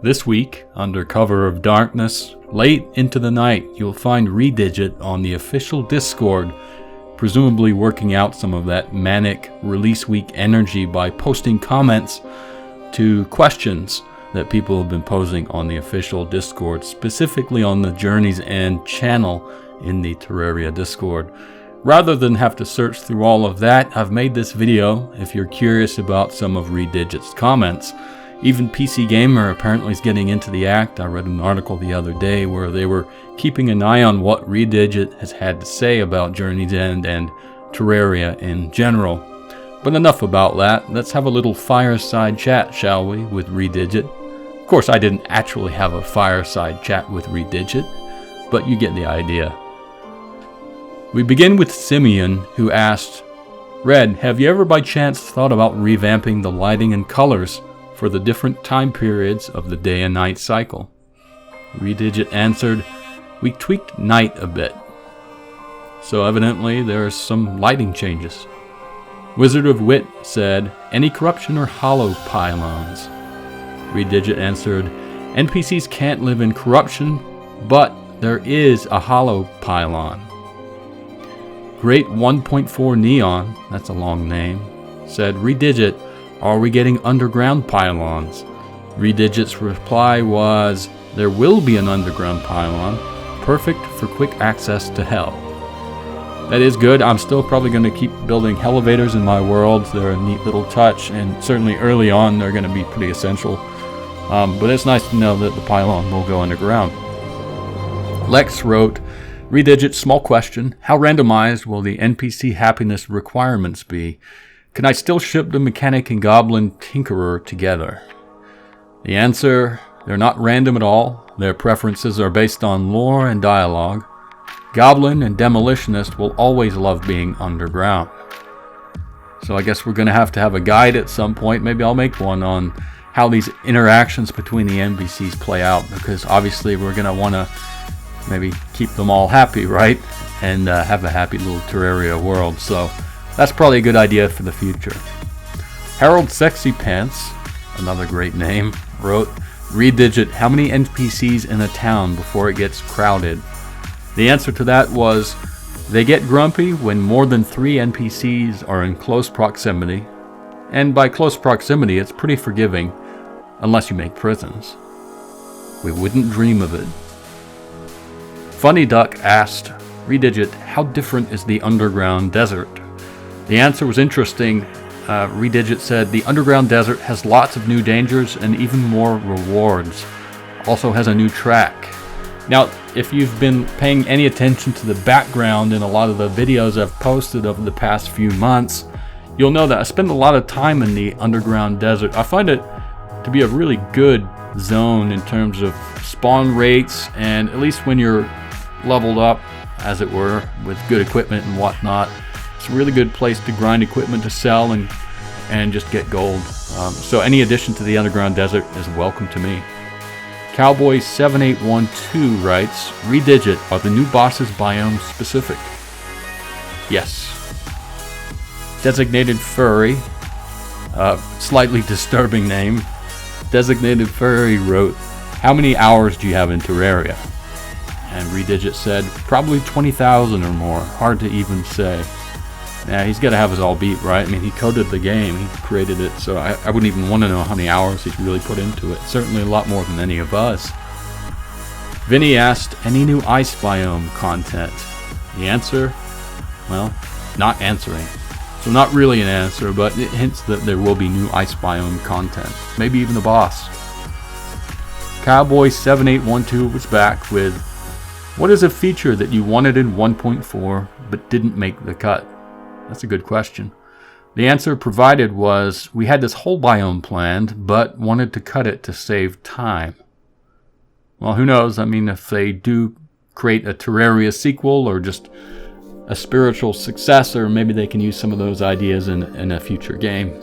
This week, under cover of darkness, late into the night, you'll find Redigit on the official Discord, presumably working out some of that manic release week energy by posting comments to questions that people have been posing on the official Discord, specifically on the Journey's End channel in the Terraria Discord. Rather than have to search through all of that, I've made this video if you're curious about some of Redigit's comments. Even PC Gamer apparently is getting into the act. I read an article the other day where they were keeping an eye on what Redigit has had to say about Journey's End and Terraria in general. But enough about that. Let's have a little fireside chat, shall we, with Redigit. Of course, I didn't actually have a fireside chat with Redigit, but you get the idea. We begin with Simeon, who asked, Red, have you ever by chance thought about revamping the lighting and colors for the different time periods of the day and night cycle? Redigit answered, we tweaked night a bit. So evidently there's some lighting changes. Wizard of Wit said, any corruption or hollow pylons? Redigit answered, NPCs can't live in corruption, but there is a hollow pylon. Great 1.4 Neon, that's a long name, said, Redigit, are we getting underground pylons? Redigit's reply was, there will be an underground pylon, perfect for quick access to hell. That is good. I'm still probably going to keep building elevators in my world. They're a neat little touch, and certainly early on they're going to be pretty essential. But it's nice to know that the pylon will go underground. Lex wrote, Redigit, small question. How randomized will the NPC happiness requirements be? Can I still ship the mechanic and goblin tinkerer together? The answer, they're not random at all. Their preferences are based on lore and dialogue. Goblin and demolitionist will always love being underground. So I guess we're going to have a guide at some point. Maybe I'll make one on how these interactions between the NPCs play out, because obviously we're going to want to maybe keep them all happy, right? And have a happy little Terraria world. So that's probably a good idea for the future. Harold Sexy Pants, another great name, wrote, Redigit, how many NPCs in a town before it gets crowded? The answer to that was, they get grumpy when more than 3 NPCs are in close proximity. And by close proximity, it's pretty forgiving, unless you make prisons. We wouldn't dream of it. Funny Duck asked, Redigit, how different is the underground desert? The answer was interesting. Redigit said, the underground desert has lots of new dangers and even more rewards. Also has a new track. Now, if you've been paying any attention to the background in a lot of the videos I've posted over the past few months, you'll know that I spend a lot of time in the underground desert. I find it to be a really good zone in terms of spawn rates, and at least when you're leveled up, as it were, with good equipment and whatnot, it's a really good place to grind equipment to sell and just get gold. So any addition to the underground desert is welcome to me. Cowboy7812 writes, Redigit, are the new bosses biome specific? Yes. Designated Furry, slightly disturbing name. Designated Furry wrote, how many hours do you have in Terraria? And Redigit said, probably 20,000 or more. Hard to even say. Yeah, he's got to have us all beat, right? I mean, he coded the game, he created it, so I wouldn't even want to know how many hours he's really put into it. Certainly a lot more than any of us. Vinny asked, any new ice biome content? The answer? Well, not answering. So not really an answer, but it hints that there will be new ice biome content. Maybe even the boss. Cowboy7812 was back with, what is a feature that you wanted in 1.4 but didn't make the cut? That's a good question. The answer provided was, we had this whole biome planned, but wanted to cut it to save time. Well, who knows? I mean, if they do create a Terraria sequel or just a spiritual successor, maybe they can use some of those ideas in a future game.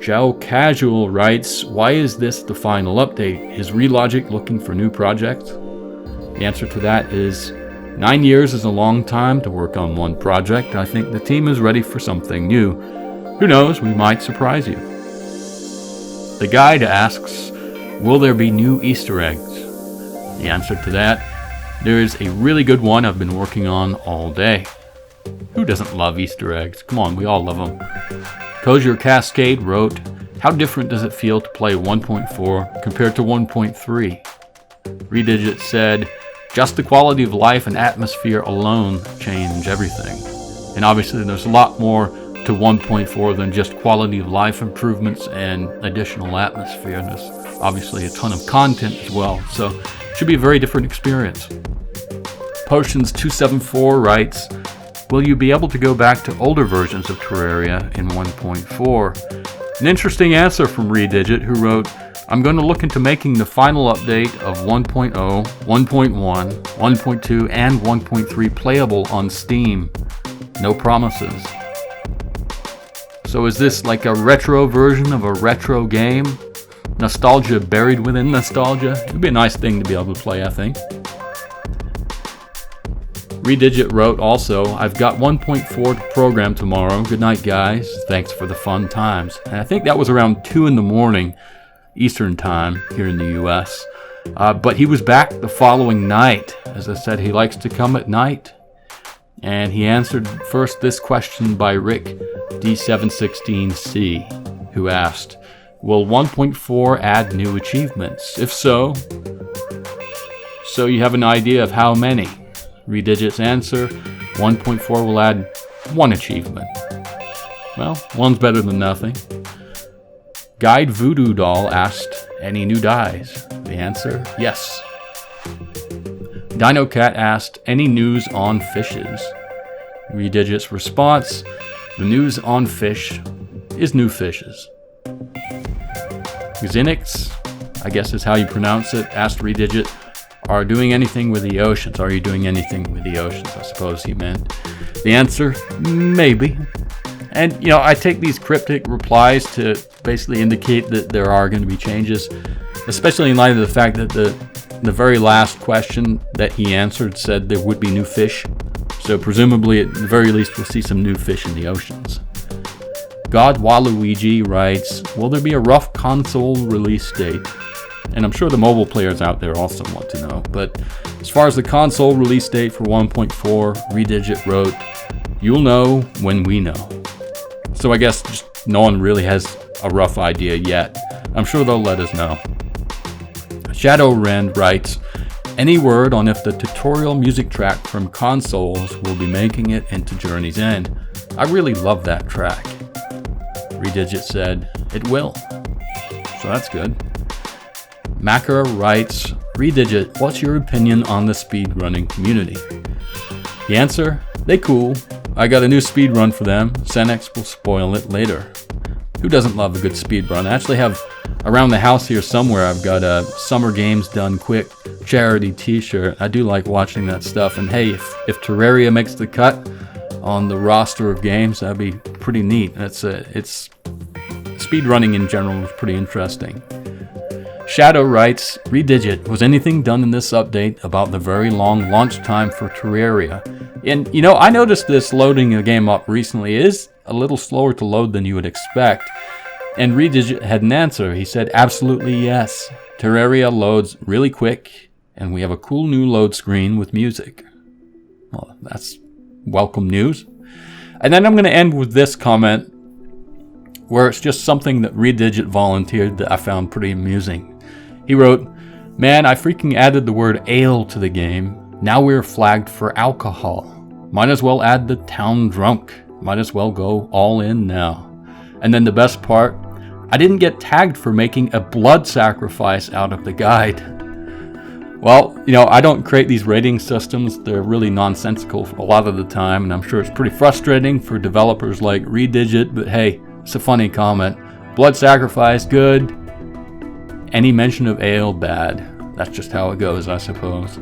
Joe Casual writes, why is this the final update? Is Relogic looking for new projects? The answer to that is, 9 years is a long time to work on one project. I think the team is ready for something new. Who knows, we might surprise you. The guide asks, will there be new Easter eggs? The answer to that, there is a really good one I've been working on all day. Who doesn't love Easter eggs? Come on, we all love them. Cozier Cascade wrote, how different does it feel to play 1.4 compared to 1.3? Redigit said, just the quality of life and atmosphere alone change everything. And obviously there's a lot more to 1.4 than just quality of life improvements and additional atmosphere. And there's obviously a ton of content as well, so it should be a very different experience. Potions274 writes, will you be able to go back to older versions of Terraria in 1.4? An interesting answer from Redigit, who wrote, I'm going to look into making the final update of 1.0, 1.1, 1.2, and 1.3 playable on Steam. No promises. So is this like a retro version of a retro game? Nostalgia buried within nostalgia? It would be a nice thing to be able to play, I think. Redigit wrote also, I've got 1.4 to program tomorrow. Good night, guys. Thanks for the fun times. And I think that was around 2 in the morning Eastern time here in the US. But he was back the following night. As I said, he likes to come at night. And he answered first this question by Rick D716C, who asked, will 1.4 add new achievements? If so you have an idea of how many? Redigit's answer, 1.4 will add 1 achievement. Well, one's better than nothing. Guide Voodoo Doll asked, any new dies? The answer, yes. Dino Cat asked, any news on fishes? Redigit's response, the news on fish is new fishes. Xenix, I guess is how you pronounce it, asked Redigit, are doing anything with the oceans? Are you doing anything with the oceans? I suppose he meant. The answer, maybe. And, I take these cryptic replies to basically indicate that there are going to be changes, especially in light of the fact that the very last question that he answered said there would be new fish. So presumably, at the very least, we'll see some new fish in the oceans. God Waluigi writes, will there be a rough console release date? And I'm sure the mobile players out there also want to know. But as far as the console release date for 1.4, Redigit wrote, you'll know when we know. So I guess just no one really has a rough idea yet. I'm sure they'll let us know. Shadow Rend writes, any word on if the tutorial music track from consoles will be making it into Journey's End? I really love that track. Redigit said, it will. So that's good. Makara writes, Redigit, what's your opinion on the speedrunning community? The answer, they cool. I got a new speedrun for them. Senex will spoil it later. Who doesn't love a good speedrun? I actually have around the house here somewhere, I've got a Summer Games Done Quick charity t-shirt. I do like watching that stuff. And hey, if Terraria makes the cut on the roster of games, that'd be pretty neat. It's speedrunning in general is pretty interesting. Shadow writes, Redigit, was anything done in this update about the very long launch time for Terraria? And I noticed this loading the game up recently is a little slower to load than you would expect. And Redigit had an answer. He said, absolutely yes. Terraria loads really quick, and we have a cool new load screen with music. Well, that's welcome news. And then I'm going to end with this comment, where it's just something that Redigit volunteered that I found pretty amusing. He wrote, man, I freaking added the word ale to the game. Now we're flagged for alcohol. Might as well add the town drunk. Might as well go all in now. And then the best part, I didn't get tagged for making a blood sacrifice out of the guide. Well, I don't create these rating systems. They're really nonsensical a lot of the time, and I'm sure it's pretty frustrating for developers like Redigit, but hey, it's a funny comment. Blood sacrifice, good. Any mention of ale, bad. That's just how it goes, I suppose.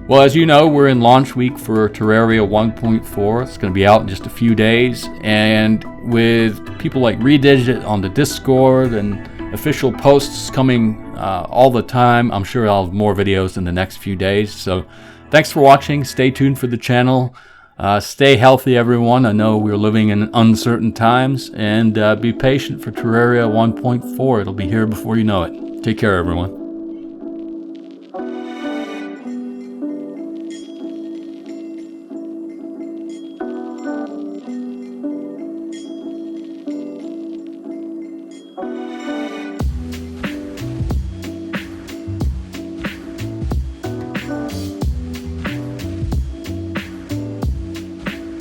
Well, as you know, we're in launch week for Terraria 1.4. It's going to be out in just a few days. And with people like Redigit on the Discord and official posts coming all the time, I'm sure I'll have more videos in the next few days. So thanks for watching. Stay tuned for the channel. Stay healthy, everyone. I know we're living in uncertain times. And be patient for Terraria 1.4. It'll be here before you know it. Take care, everyone.